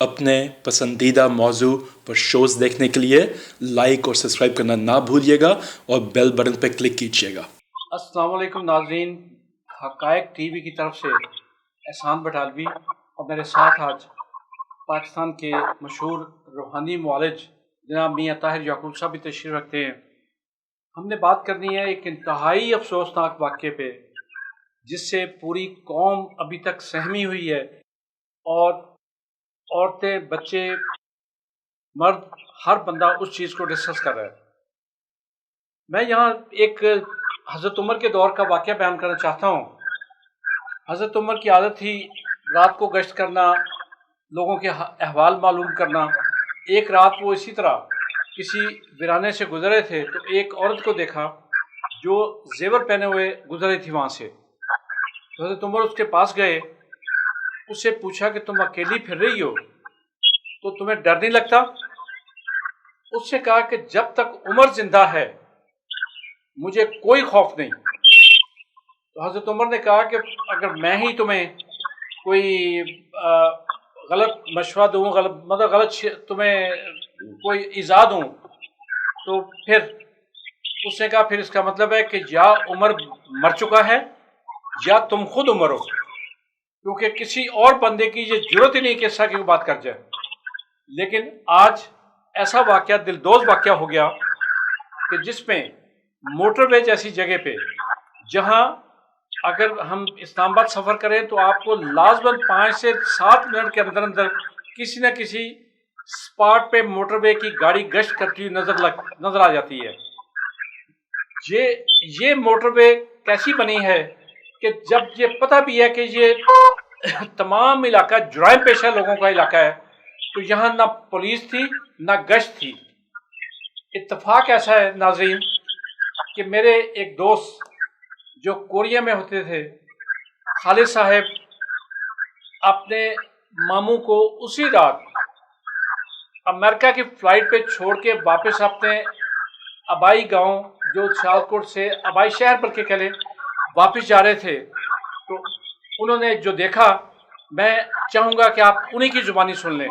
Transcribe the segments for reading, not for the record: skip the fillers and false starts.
اپنے پسندیدہ موضوع پر شوز دیکھنے کے لیے لائک اور سبسکرائب کرنا نہ بھولیے گا اور بیل بٹن پہ کلک کیجیے گا۔ السلام علیکم ناظرین، حقائق ٹی وی کی طرف سے احسان بٹالوی اور میرے ساتھ آج پاکستان کے مشہور روحانی معالج جناب میاں طاہر یعقوب صاحب بھی تشریف رکھتے ہیں۔ ہم نے بات کرنی ہے ایک انتہائی افسوسناک واقعے پہ جس سے پوری قوم ابھی تک سہمی ہوئی ہے، اور عورتیں، بچے، مرد، ہر بندہ اس چیز کو ڈسکس کر رہا ہے۔ میں یہاں ایک حضرت عمر کے دور کا واقعہ بیان کرنا چاہتا ہوں۔ حضرت عمر کی عادت تھی رات کو گشت کرنا، لوگوں کے احوال معلوم کرنا۔ ایک رات وہ اسی طرح کسی ویرانے سے گزرے تھے تو ایک عورت کو دیکھا جو زیور پہنے ہوئے گزر رہی تھی وہاں سے۔ تو حضرت عمر اس کے پاس گئے، اس سے پوچھا کہ تم اکیلی پھر رہی ہو تو تمہیں ڈر نہیں لگتا؟ اس سے کہا کہ جب تک عمر زندہ ہے مجھے کوئی خوف نہیں۔ تو حضرت عمر نے کہا کہ اگر میں ہی تمہیں کوئی غلط مشورہ دوں، غلط تمہیں کوئی ایذا دوں تو پھر اس نے کہا پھر اس کا مطلب ہے کہ یا عمر مر چکا ہے یا تم خود عمر ہو، کیونکہ کسی اور بندے کی یہ ضرورت ہی نہیں کہ اس طرح کی بات کر جائے۔ لیکن آج ایسا واقعہ دلدوز واقعہ ہو گیا کہ جس میں موٹر وے جیسی جگہ پہ، جہاں اگر ہم اسلام آباد سفر کریں تو آپ کو لازماً 5 سے 7 منٹ کے اندر اندر کسی نہ کسی اسپاٹ پہ موٹر وے کی گاڑی گشت کرتی ہوئی نظر آ جاتی ہے۔ یہ موٹر وے کیسی بنی ہے کہ جب یہ پتہ بھی ہے کہ یہ تمام علاقہ جرائم پیشہ لوگوں کا علاقہ ہے تو یہاں نہ پولیس تھی نہ گشت تھی۔ اتفاق ایسا ہے ناظرین کہ میرے ایک دوست جو کوریا میں ہوتے تھے، خالد صاحب، اپنے ماموں کو اسی رات امریکہ کی فلائٹ پہ چھوڑ کے واپس اپنے آبائی گاؤں جو سیالکوٹ سے آبائی شہر بلکہ کہہ لیں واپس جا رہے تھے، تو انہوں نے جو دیکھا میں چاہوں گا کہ آپ انہی کی زبانی سن لیں۔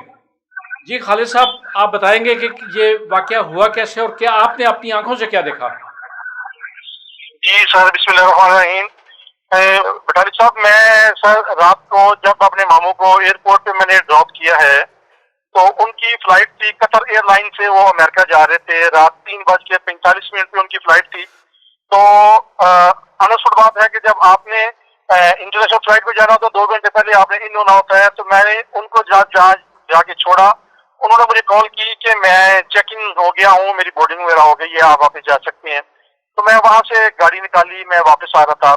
جی خالد صاحب، آپ بتائیں گے کہ یہ واقعہ ہوا کیسے اور کیا آپ نے اپنی آنکھوں سے کیا دیکھا؟ جی سر، بسم اللہ الرحمن الرحیم۔ بٹاری صاحب، میں سر رات کو جب اپنے ماموں کو ایئرپورٹ پہ میں نے ڈراپ کیا ہے تو ان کی فلائٹ تھی قطر ایئر لائن سے، وہ امریکہ جا رہے تھے۔ رات 3:45 پہ ان کی فلائٹ تھی۔ تو انسپٹ بات ہے کہ جب آپ نے انٹرنیشنل فلائٹ پہ جانا تو 2 گھنٹے پہلے آپ نے ان ہونا ہوتا ہے۔ تو میں نے ان کو جا کے چھوڑا۔ انہوں نے مجھے کال کی کہ میں چیک ان ہو گیا ہوں، میری بورڈنگ وغیرہ ہو گئی ہے، آپ واپس جا سکتے ہیں۔ تو میں وہاں سے گاڑی نکالی، میں واپس آ رہا تھا۔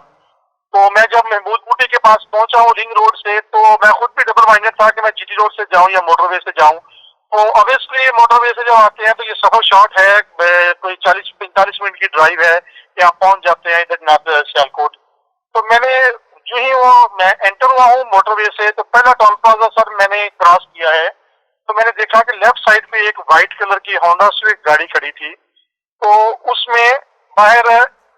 تو میں جب محمود بوٹی کے پاس پہنچا ہوں رنگ روڈ سے، تو میں خود بھی ڈبل مائنڈڈ تھا کہ میں جی ٹی روڈ سے جاؤں یا موٹر وے سے جاؤں۔ تو اوبیسلی موٹر وے سے جب آتے ہیں تو یہ سفر شارٹ ہے، کوئی 40-45 منٹ کی ڈرائیو ہے کہ آپ پہنچ جاتے ہیں ادھر جناب سیالکوٹ۔ تو میں نے جو ہی میں انٹر ہوا ہوں موٹر وے سے تو پہلا ٹول پلازا سر میں نے کراس کیا ہے تو میں نے دیکھا کہ لیفٹ سائڈ پہ ایک وائٹ کلر کی ہونڈا سوئفٹ گاڑی کھڑی تھی۔ تو اس میں باہر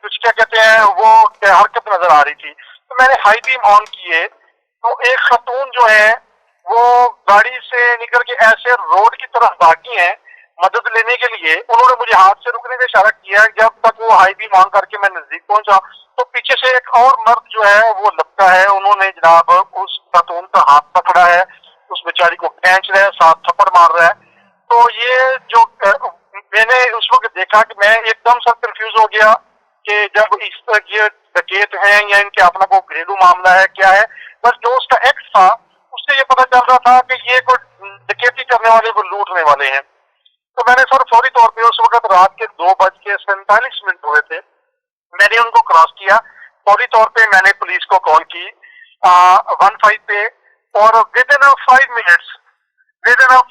کچھ کیا کہتے ہیں وہ حرکت نظر آ رہی تھی۔ تو میں نے ہائی بیم آن کیے تو ایک خاتون جو ہے وہ گاڑی سے نکل کے ایسے روڈ کی طرف بھاگی ہیں مدد لینے کے لیے۔ انہوں نے مجھے ہاتھ سے رکنے کا اشارہ کیا، جب تک وہ ہائی بیم آن کر کے میں نزدیک پہنچا تو پیچھے سے ایک اور مرد جو ہے وہ لپکا ہے۔ انہوں نے جناب اس خاتون کا ہاتھ پکڑا ہے، اس بیچاری کو کھینچ رہا ہے، ساتھ تھپڑ مار رہا ہے۔ تو یہ جو میں نے اس وقت دیکھا کہ میں ایک دم سر کنفیوز ہو گیا کہ جب اس طرح یہ ڈکیت ہیں یا ان کے اپنا کوئی گھریلو معاملہ ہے کیا ہے۔ بس جو اس کا ایکٹ تھا اس سے یہ پتہ چل رہا تھا کہ یہ کوئی ڈکیتی کرنے والے کو لوٹنے والے ہیں۔ تو میں نے سر فوری طور پہ اس وقت رات کے 2:47 ہوئے تھے، میں نے ان کو کراس کیا۔ فوری طور پہ میں نے پولیس کو کال کی 15 پہ، اور ود ان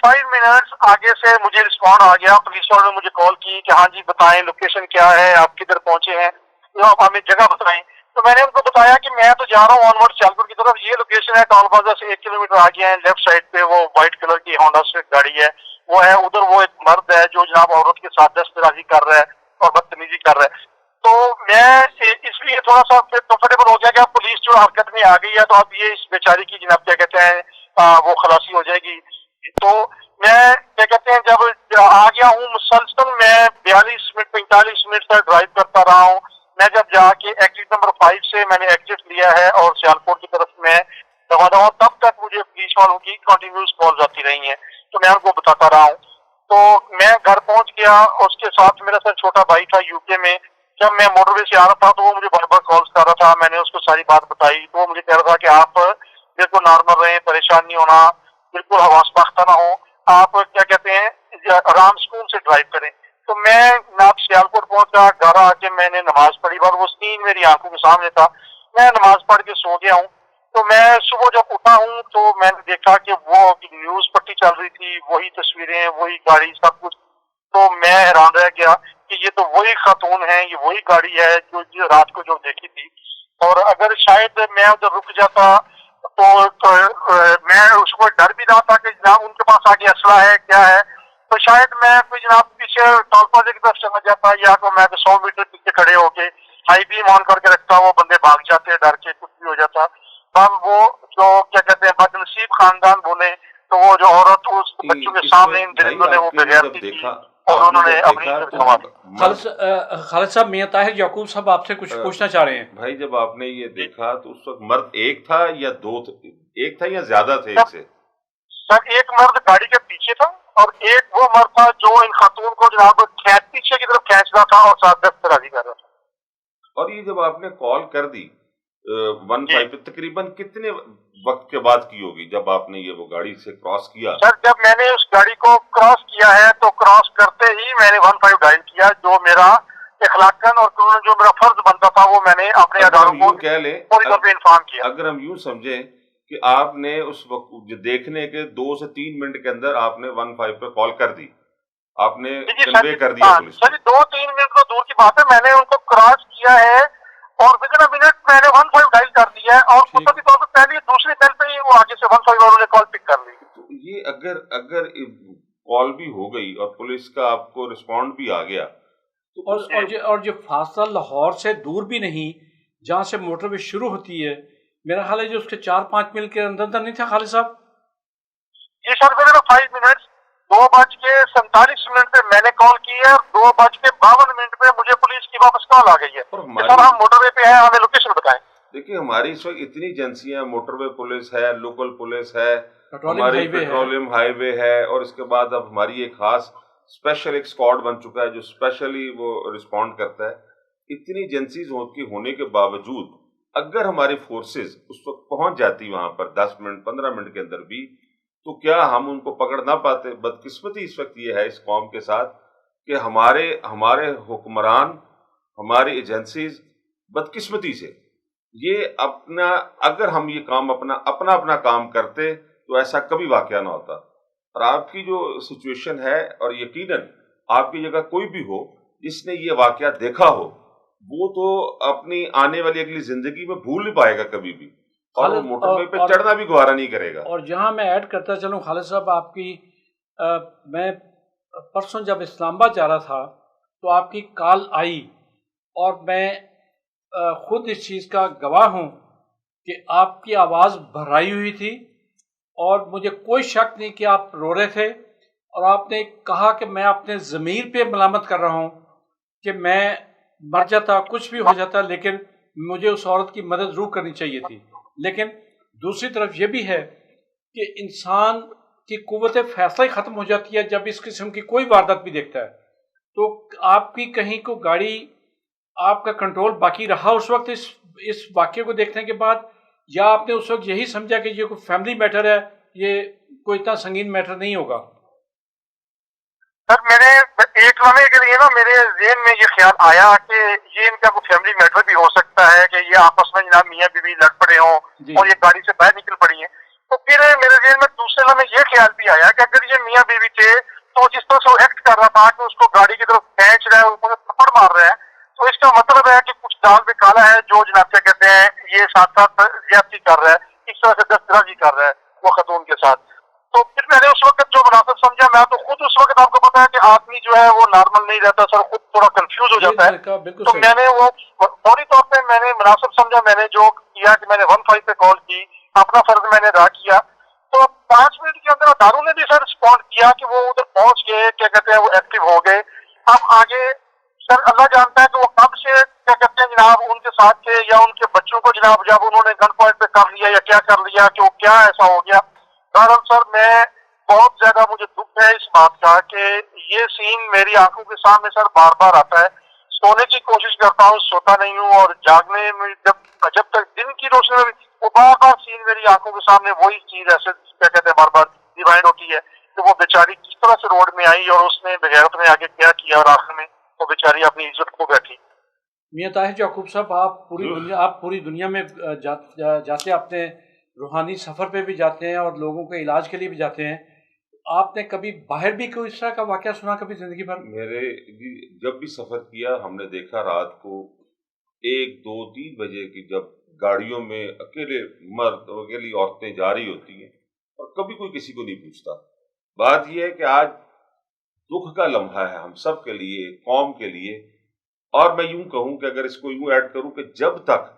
5 منٹس آگے سے مجھے رسپونڈ آ گیا۔ پولیس والوں نے مجھے کال کی کہ ہاں جی بتائیں لوکیشن کیا ہے، آپ کدھر پہنچے ہیں، آپ ہمیں جگہ بتائیں۔ تو میں نے ان کو بتایا کہ میں تو جا رہا ہوں آن ورڈ سیالکوٹ کی طرف، یہ لوکیشن ہے ٹول پلازا سے 1 کلومیٹر آگے ہیں، لیفٹ سائڈ پہ وہ وائٹ کلر کی ہونڈا سوئفٹ گاڑی ہے وہ ہے، ادھر وہ ایک مرد ہے جو جناب عورت کے ساتھ دست درازی کر رہا ہے اور بدتمیزی کر رہا ہے۔ تو میں اس لیے تھوڑا سا کمفرٹیبل ہو گیا کہ اب پولیس جو حرکت میں آ گئی ہے تو اب یہ اس بیچاری کی جناب کیا کہتے ہیں وہ خلاصی ہو جائے گی۔ तो मैं क्या कहते हैं जब आ गया हूँ मुसलसल मैं 42 मिनट 45 मिनट तक ड्राइव करता रहा हूँ। मैं जब जाके एग्जिट नंबर 5 से मैंने एग्जिट लिया है और सियालकोट की तरफ मैं रवाना हुआ, तब तक मुझे पुलिस वालों की कंटिन्यूस कॉल्स आती रही हैं, तो मैं उनको बताता रहा हूँ। तो मैं घर पहुंच गया, उसके साथ मेरा सर छोटा भाई था यूके में। जब मैं मोटरवे से आ रहा था तो वो मुझे बार बार कॉल्स कर रहा था, मैंने उसको सारी बात बताई तो वो मुझे कह रहा था कि आप बिल्कुल नॉर्मल रहें, परेशान नहीं होना, बिल्कुल हवास बख्ता ना हो, आप क्या कहते हैं आराम सुकून से ड्राइव करें। तो मैं नाप सियालकोट पहुंचा, घर आके मैंने नमाज पढ़ी, बार वो सीन मेरी आंखों के सामने था। मैं नमाज पढ़ के सो गया हूँ। तो मैं सुबह जब उठा हूँ तो मैंने देखा कि वो न्यूज पट्टी चल रही थी, वही तस्वीरें, वही गाड़ी, सब कुछ। तो मैं हैरान रह गया कि ये तो वही खातून है, ये वही गाड़ी है जो रात को जो देखी थी। और अगर शायद मैं उधर रुक जाता तो मैं उसको डर भी रहा था कि जनाब उनके पास आगे असला है क्या है, तो शायद मैं कोई जनाब पीछे टोल प्लाजा की तरफ चला जाता, या तो मैं 100 मीटर पीछे खड़े होके हाई बीम ऑन करके रखता, वो बंदे भाग जाते डर के, कुछ भी हो जाता। हम वो जो क्या कहते हैं बदनसीब खानदान बोले, तो वो जो औरत उस बच्चों के सामने इन दरिंदों ने वो बेगैरती की और उन्होंने अपनी खालिद साहब, मियां ताहिर याकूब साहब आपसे कुछ पूछना चाह रहे हैं। भाई जब आपने ये देखा तो उस वक्त मर्द एक था या दो थे? एक था या ज्यादा थे? एक से सर एक मर्द गाड़ी के पीछे था और एक वो मर्द था जो इन खातून को जनाब पीछे की तरफ खींच रहा था और साथ दस्तराजी कर रहा था। और ये जब आपने कॉल कर दी 15 पे, तकरीबन कितने वक्त के बाद की होगी जब आपने ये वो गाड़ी से क्रॉस किया? सर जब मैंने उस गाड़ी को क्रॉस किया है तो क्रॉस करते ही मैंने 15 डायल किया, जो मेरा इखलाकन और जो मेरा फर्ज बनता था वो मैंने अपने अदारों को पूरी तौर पे इन्फॉर्म किया। अगर हम यूं समझें कि आपने उस वक्त देखने के 2 से 3 मिनट के अंदर आपने 15 पे कॉल कर दी, आपने कन्वे कर दिया पुलिस को। सर 2-3 मिनट तो दूर की बात है, मैंने उनको क्रॉस किया है और विदिन अ मिनट मैंने 15 डायल कर दिया है और कुदरती तौर पर पहले दूसरे सेल पे ही वो आगे से 15 वालों ने कॉल पिक कर ली। तो ये अगर कॉल भी हो गई और पुलिस का आपको रिस्पॉन्ड भी आ गया तो और जो फासला लाहौर से दूर भी नहीं, जहाँ से मोटरवे शुरू होती है, मेरा ख्याल है जो उसके 4-5 मील के अंदर नहीं था खालिद साहब? ये सर मेरे 5 मिनट 2:47 पे मैंने कॉल की है और 2:52 पे मुझे पुलिस की वापस कॉल आ गई है। सर हम मोटरवे पे हैं, हमें लोकेशन बताएं। देखिए हमारी इस वक्त इतनी एजेंसियां, मोटरवे पुलिस है, लोकल पुलिस है, हमारी पेट्रोलियम हाईवे है, और इसके बाद अब हमारी एक खास स्पेशल एक स्क्वाड बन चुका है जो स्पेशली वो रिस्पॉन्ड करता है। इतनी एजेंसीज होने के बावजूद अगर हमारी फोर्सेस उस वक्त पहुंच जाती वहां पर 10 मिनट 15 मिनट के अंदर भी, तो क्या हम उनको पकड़ ना पाते? बदकिस्मती इस वक्त ये है इस कौम के साथ कि हमारे हुक्मरान, हमारी एजेंसीज बदकिस्मती से ये अपना, अगर हम ये काम अपना काम करते तो ऐसा कभी वाकया ना होता। और आपकी जो सिचुएशन है, और यकीनन आपकी जगह कोई भी हो जिसने ये वाकया देखा हो, वो तो अपनी आने वाली अगली जिंदगी में भूल नहीं पाएगा कभी भी, और वो मोटरवे पे चढ़ना भी गवारा नहीं करेगा। और जहां मैं ऐड करता चलूं खालिद साहब, मैं परसों जब इस्लामाबाद जा रहा था तो आपकी कॉल आई और मैं खुद इस चीज़ का गवाह हूं कि आपकी आवाज़ भराई हुई थी और मुझे कोई शक नहीं कि आप रो रहे थे, और आपने कहा कि मैं अपने ज़मीर पे मलामत कर रहा हूं कि मैं मर जाता, कुछ भी हो जाता, लेकिन मुझे उस औरत की मदद ज़रूर करनी चाहिए थी। लेकिन दूसरी तरफ ये भी है कि इंसान की कुव्वत फैसला ही ख़त्म हो जाती है जब इस किस्म की कोई वारदात भी देखता है। तो आपकी कहीं को गाड़ी, आपका कंट्रोल बाकी रहा उस वक्त इस वाक़े को देखने के बाद, या आपने उस वक्त यही समझा कि ये कोई फैमिली मैटर है, ये कोई इतना संगीन मैटर नहीं होगा? सर मैंने एक लम्हे के लिए ना मेरे ज़हन में ये ख्याल आया कि ये इनका कोई फैमिली मैटर भी हो सकता है कि ये आपस में जनाब मियाँ बीवी लड़ पड़े हों और ये गाड़ी से बाहर निकल पड़ी हैं। तो फिर मेरे ज़हन में दूसरे लम्हे ये ख्याल भी आया कि अगर ये मियाँ बीवी थे तो जिस तरह से वो एक्ट कर रहा था कि उसको गाड़ी की तरफ खींच रहा है, ऊपर थप्पड़ मार रहा है, तो इसका मतलब है कि कुछ दाल में काला है, जो जनाब क्या कहते हैं ये साथ साथ ज्यादती कर रहा है, इस तरह से दस्तराजी कर रहा है वो खतून के साथ। तो फिर मैंने उस वक्त जो मुनासिब समझा, मैं तो खुद उस वक्त, आपको पता है कि आदमी जो है वो नॉर्मल नहीं रहता सर, खुद थोड़ा कंफ्यूज हो जाता है। तो मैंने वो फौरी तौर पे मैंने मुनासिब समझा, मैंने जो किया कि मैंने 15 पे कॉल की, अपना फर्ज मैंने अदा किया। तो 5 मिनट के अंदर दारू ने भी सर रिस्पॉन्ड किया कि वो उधर पहुंच गए, क्या कहते हैं, वो एक्टिव हो गए। अब आगे सर अल्लाह जानता है कि वो कब से, क्या कहते हैं जनाब, उनके साथ थे या उनके बच्चों को जनाब जब उन्होंने गन पॉइंट पे कर लिया या क्या कर लिया कि वो क्या ऐसा हो गया। बहरहाल सर मैं बहुत ज्यादा, मुझे दुख है इस बात का कि ये सीन मेरी आंखों के सामने सर बार बार आता है। सोने की कोशिश करता हूँ, सोता नहीं हूँ, और जागने में जब तक दिन की रोशनी में वो बार बार सीन मेरी आंखों के सामने वही चीज ऐसे, क्या कहते हैं, बार बार रिवाइंड होती है कि वो बेचारी किस तरह से रोड में आई और उसने बगैरत ने आगे क्या किया और आखिर में वो बेचारी अपनी इज्जत खो बैठी। मियां ताहिर याकूब साहब, आप पूरी दुनिया में जाते, अपने रूहानी सफ़र पे भी जाते हैं और लोगों के इलाज के लिए भी जाते हैं। आपने कभी बाहर भी कोई इस तरह का वाक़या सुना कभी ज़िंदगी भर? जब भी सफ़र किया हमने देखा रात को 1, 2, 3 बजे की जब गाड़ियों में अकेले मर्द अकेली औरतें जा रही होती हैं और कभी कोई किसी को नहीं पूछता। बात यह है कि आज दुख का लम्हा है हम सब के लिए, कौम के लिए। और मैं यूं कहूं कि अगर इसको यूं ऐड करूं कि जब तक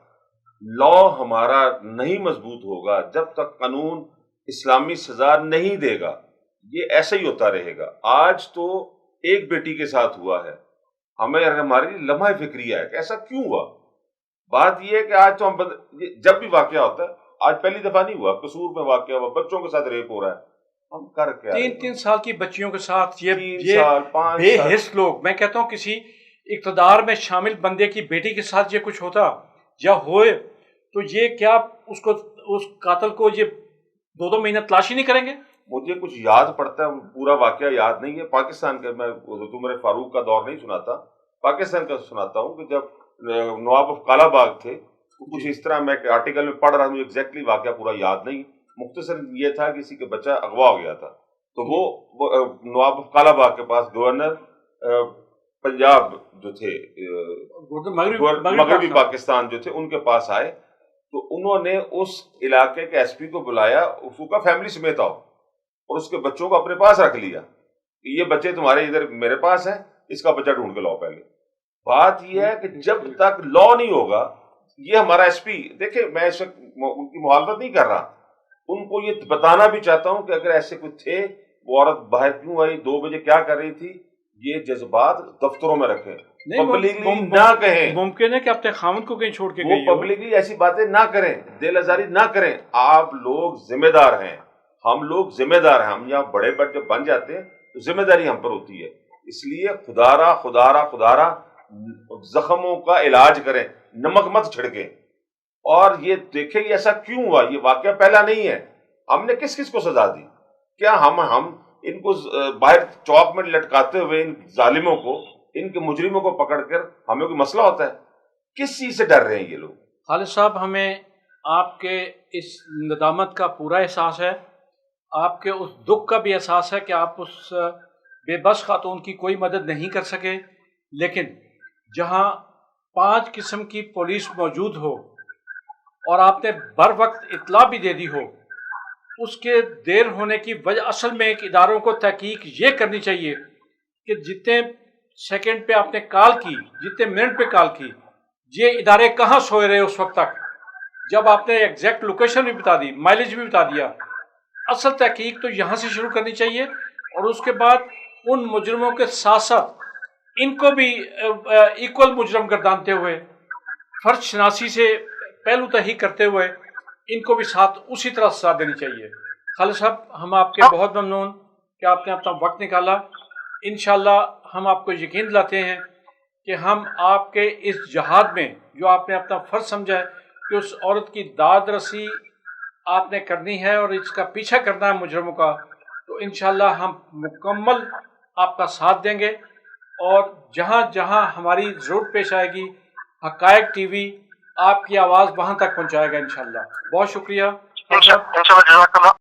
लॉ हमारा नहीं मजबूत होगा, जब तक कानून इस्लामी सजा नहीं देगा, ये ऐसा ही होता रहेगा। आज तो एक बेटी के साथ हुआ है, हमें हमारी लम्हा फिक्रिया है कि ऐसा क्यों हुआ। बात यह है कि आज तो हम जब भी वाकया होता है, आज पहली दफा नहीं हुआ, कसूर में वाकया हुआ, बच्चों के साथ रेप हो रहा है, हम कर क्या? 3-3 साल की बच्चियों के साथ ये 5 बेहिस लोग, मैं कहता हूँ किसी इक़्तिदार में शामिल बंदे की बेटी के साथ ये कुछ होता या होए तो ये क्या उसको, उस कातिल को ये 2-2 महीना तलाशी नहीं करेंगे? मुझे कुछ याद पड़ता है, पूरा वाकया याद नहीं है। पाकिस्तान का, मैं उमर फारूक का दौर नहीं सुनाता, पाकिस्तान का सुनाता हूँ कि जब नवाब ऑफ कालाबाग थे, कुछ इस तरह मैं आर्टिकल में पढ़ रहा हूँ, एग्जैक्टली वाकया पूरा याद नहीं। मुख्तसर ये था किसी के बच्चा अगवा हो गया था, तो वो नवाब ऑफ कालाबाग के पास गवर्नर पंजाब जो थे, मगरबी पाकिस्तान जो थे, उनके पास आए, तो उन्होंने उस इलाके के एसपी को बुलाया, उसका फैमिली समेत आओ, और उसके बच्चों को अपने पास रख लिया कि ये बच्चे तुम्हारे इधर मेरे पास है, इसका बच्चा ढूंढ के लाओ पहले। बात यह है कि जब तक लॉ नहीं होगा, ये हमारा एसपी, देखिए मैं इस वक्त उनकी मुखालफत नहीं कर रहा, उनको ये बताना भी चाहता हूं कि अगर ऐसे कुछ थे, वो औरत बाहर क्यों आई, 2 बजे क्या कर रही थी, ये जज्बात दफ्तरों में रखें, पब्लिकली ना कहें। मुमकिन है कि अपने खामद को कहीं छोड़ के गई हो, पब्लिकली ऐसी बातें ना करें, दिल आजारी ना करें। आप लोग जिम्मेदार हैं, हम लोग जिम्मेदार हैं, हम यहाँ बड़े जब बन जाते हैं तो जिम्मेदारी हम पर होती है। इसलिए खुदारा जख्मों का इलाज करें, नमक मत छिड़कें, और ये देखें कि ऐसा क्यों हुआ। ये वाकया पहला नहीं है, हमने किस किस को सजा दी? क्या हम इनको बाहर चौक में लटकाते हुए इन जालिमों को, इनके मुजरिमों को पकड़कर हमें कोई मसला होता है? किस चीज से डर रहे हैं ये लोग? खालिद साहब, हमें आपके इस नदामत का पूरा एहसास है, आपके उस दुख का भी एहसास है कि आप उस बेबस खातून की कोई मदद नहीं कर सके, लेकिन जहां 5 किस्म की पुलिस मौजूद हो और आपने बर वक्त इत्ला भी दे दी हो, उसके देर होने की वजह असल में एक इदारों को तहकीक ये करनी चाहिए कि जितने सेकंड पे आपने कॉल की, जितने मिनट पे कॉल की, ये इदारे कहाँ सोए रहे उस वक्त तक, जब आपने एग्जैक्ट लोकेशन भी बता दी, माइलेज भी बता दिया। असल तहकीक तो यहाँ से शुरू करनी चाहिए, और उसके बाद उन मुजरमों के साथ साथ इनको भी इक्वल मुजरम गर्दानते हुए, फर्ज शनासी से पहलू तही करते हुए, इनको भी साथ उसी तरह सजा देनी चाहिए। खालिद साहब, हम आपके बहुत ममनून कि आपने अपना वक्त निकाला। इंशाअल्लाह हम आपको यकीन दिलाते हैं कि हम आपके इस जहाद में जो आपने अपना फ़र्ज समझा है कि उस औरत की दाद रसी आपने करनी है और इसका पीछा करना है मुजरमों का, तो इंशाअल्लाह हम मुकम्मल आपका साथ देंगे, और जहाँ जहाँ हमारी ज़रूरत पेश आएगी, हक़ाइक़ टीवी आपकी आवाज़ वहाँ तक पहुँचाएगा इंशाअल्लाह। बहुत शुक्रिया। इंशाअल्लाह।